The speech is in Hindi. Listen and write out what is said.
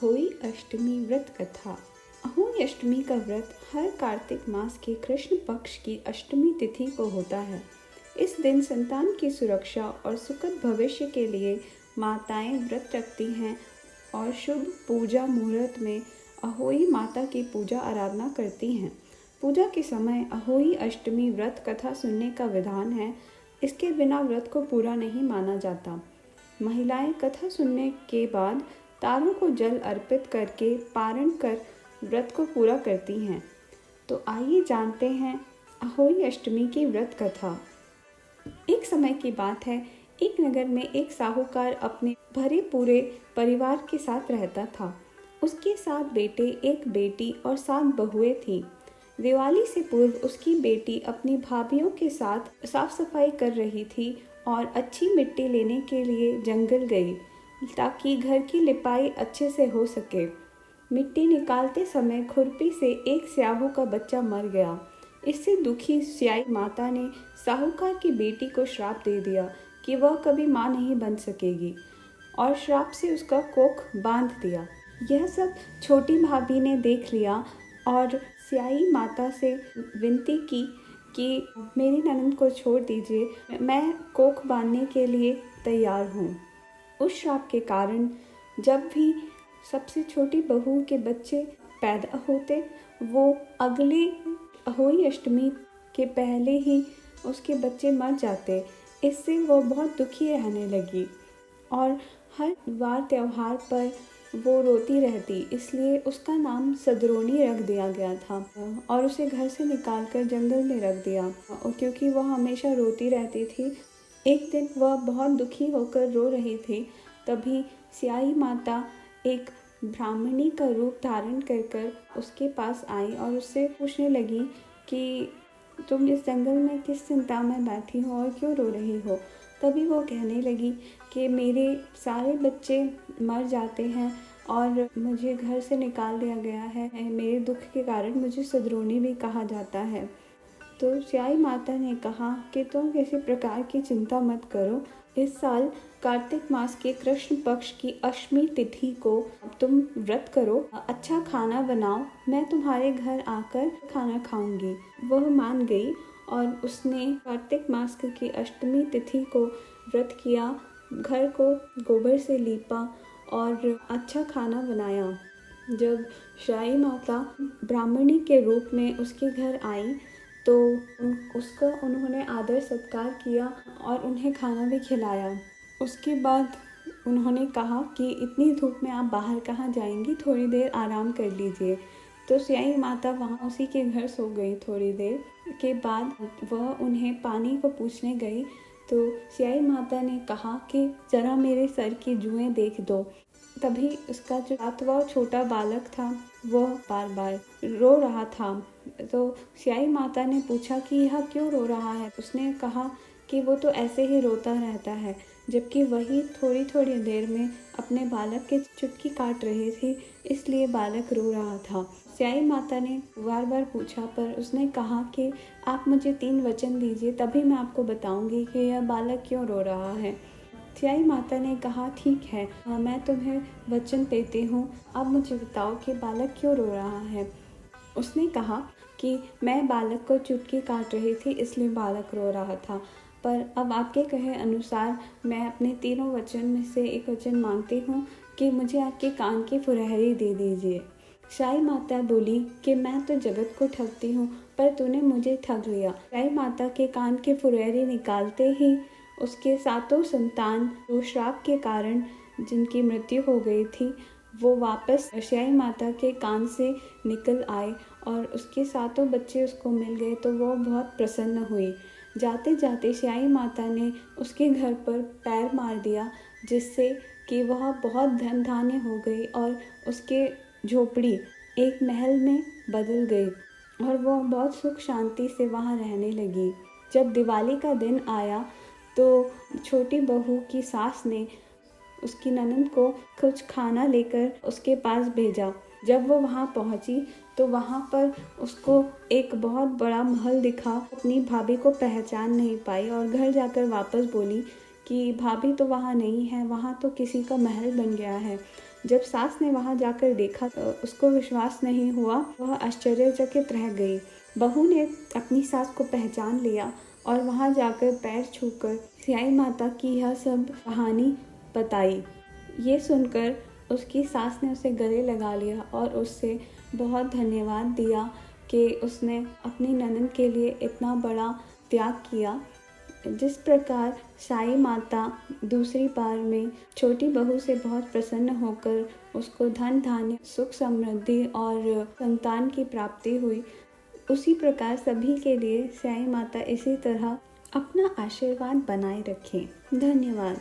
अहोई अष्टमी व्रत कथा। अहोई अष्टमी का व्रत हर कार्तिक मास के कृष्ण पक्ष की अष्टमी तिथि को होता है। इस दिन संतान की सुरक्षा और सुखद भविष्य के लिए माताएं व्रत रखती हैं और शुभ पूजा मुहूर्त में अहोई माता की पूजा आराधना करती हैं। पूजा के समय अहोई अष्टमी व्रत कथा सुनने का विधान है। इसके बिना व्रत को पूरा नहीं माना जाता। महिलाएं कथा सुनने के बाद तारों को जल अर्पित करके पारण कर व्रत को पूरा करती हैं। तो आइए जानते हैं अहोई अष्टमी की व्रत कथा। एक समय की बात है, एक नगर में एक साहूकार अपने भरे पूरे परिवार के साथ रहता था। उसके 7 बेटे, 1 बेटी और 7 बहुएं थीं। दिवाली से पूर्व उसकी बेटी अपनी भाभीियों के साथ साफ सफाई कर रही थी और अच्छी मिट्टी लेने के लिए जंगल गई ताकि घर की लिपाई अच्छे से हो सके। मिट्टी निकालते समय खुरपी से एक स्याहू का बच्चा मर गया। इससे दुखी स्याही माता ने साहूकार की बेटी को श्राप दे दिया कि वह कभी मां नहीं बन सकेगी और श्राप से उसका कोख बांध दिया। यह सब छोटी भाभी ने देख लिया और स्याही माता से विनती की कि मेरी ननद को छोड़ दीजिए, मैं कोख बांधने के लिए तैयार हूँ। उस श्राप के कारण जब भी सबसे छोटी बहू के बच्चे पैदा होते, वो अगले अहोई अष्टमी के पहले ही उसके बच्चे मर जाते। इससे वो बहुत दुखी रहने लगी और हर बार त्योहार पर वो रोती रहती, इसलिए उसका नाम सदरोनी रख दिया गया था और उसे घर से निकालकर जंगल में रख दिया क्योंकि वह हमेशा रोती रहती थी। एक दिन वह बहुत दुखी होकर रो रही थी, तभी स्याही माता एक ब्राह्मणी का रूप धारण कर उसके पास आई और उससे पूछने लगी कि तुम इस जंगल में किस चिंता में बैठी हो और क्यों रो रही हो। तभी वो कहने लगी कि मेरे सारे बच्चे मर जाते हैं और मुझे घर से निकाल दिया गया है। मेरे दुख के कारण मुझे सदरोनी भी कहा जाता है। तो स्याही माता ने कहा कि तुम किसी प्रकार की चिंता मत करो। इस साल कार्तिक मास के कृष्ण पक्ष की अष्टमी तिथि को तुम व्रत करो, अच्छा खाना बनाओ, मैं तुम्हारे घर आकर खाना खाऊंगी। वह मान गई और उसने कार्तिक मास की अष्टमी तिथि को व्रत किया, घर को गोबर से लीपा और अच्छा खाना बनाया। जब स्याही माता ब्राह्मणी के रूप में उसके घर आई तो उसका उन्होंने आदर सत्कार किया और उन्हें खाना भी खिलाया। उसके बाद उन्होंने कहा कि इतनी धूप में आप बाहर कहाँ जाएंगी, थोड़ी देर आराम कर लीजिए। तो स्याही माता वहाँ उसी के घर सो गई। थोड़ी देर के बाद वह उन्हें पानी को पूछने गई तो स्याही माता ने कहा कि जरा मेरे सर की जुएं देख दो। तभी उसका जो 7वां छोटा बालक था वह बार बार रो रहा था। तो स्याही माता ने पूछा कि यह क्यों रो रहा है। उसने कहा कि वो तो ऐसे ही रोता रहता है, जबकि वही थोड़ी थोड़ी देर में अपने बालक के चुटकी काट रही थी, इसलिए बालक रो रहा था। स्याही माता ने बार बार पूछा पर उसने कहा कि आप मुझे 3 वचन दीजिए, तभी मैं आपको बताऊंगी कि यह बालक क्यों रो रहा है। स्याही माता ने कहा ठीक है, मैं तुम्हें वचन देती हूँ, अब मुझे बताओ कि बालक क्यों रो रहा है। उसने कहा कि मैं बालक को चुटकी काट रही थी, इसलिए बालक रो रहा था, पर अब आपके कहे अनुसार मैं अपने 3 वचन में से एक वचन मांगती हूँ कि मुझे आपके कान की फुरहरी दे दीजिए। स्याही माता बोली कि मैं तो जगत को ठगती हूँ, पर तूने मुझे ठग लिया। स्याही माता के कान की फुरहरी निकालते ही उसके 7 संतान जो श्राप के कारण जिनकी मृत्यु हो गई थी, वो वापस स्याही माता के कान से निकल आए और उसके 7 बच्चे उसको मिल गए। तो वो बहुत प्रसन्न हुई। जाते जाते स्याही माता ने उसके घर पर पैर मार दिया, जिससे कि वह बहुत धन धान्य हो गई और उसके झोपड़ी एक महल में बदल गई और वह बहुत सुख शांति से वहाँ रहने लगी। जब दिवाली का दिन आया तो छोटी बहू की सास ने उसकी ननद को कुछ खाना लेकर उसके पास भेजा। जब वो वहाँ पहुँची तो वहाँ पर उसको एक बहुत बड़ा महल दिखा। अपनी भाभी को पहचान नहीं पाई और घर जाकर वापस बोली कि भाभी तो वहाँ नहीं है, वहाँ तो किसी का महल बन गया है। जब सास ने वहां जाकर देखा तो उसको विश्वास नहीं हुआ, वह आश्चर्यचकित रह गई। बहू ने अपनी सास को पहचान लिया और वहां जाकर पैर छूकर सियाई माता की यह सब कहानी बताई। ये सुनकर उसकी सास ने उसे गले लगा लिया और उससे बहुत धन्यवाद दिया कि उसने अपनी ननद के लिए इतना बड़ा त्याग किया। जिस प्रकार साई माता दूसरी बार में छोटी बहू से बहुत प्रसन्न होकर उसको धन धान्य सुख समृद्धि और संतान की प्राप्ति हुई, उसी प्रकार सभी के लिए साई माता इसी तरह अपना आशीर्वाद बनाए रखें। धन्यवाद।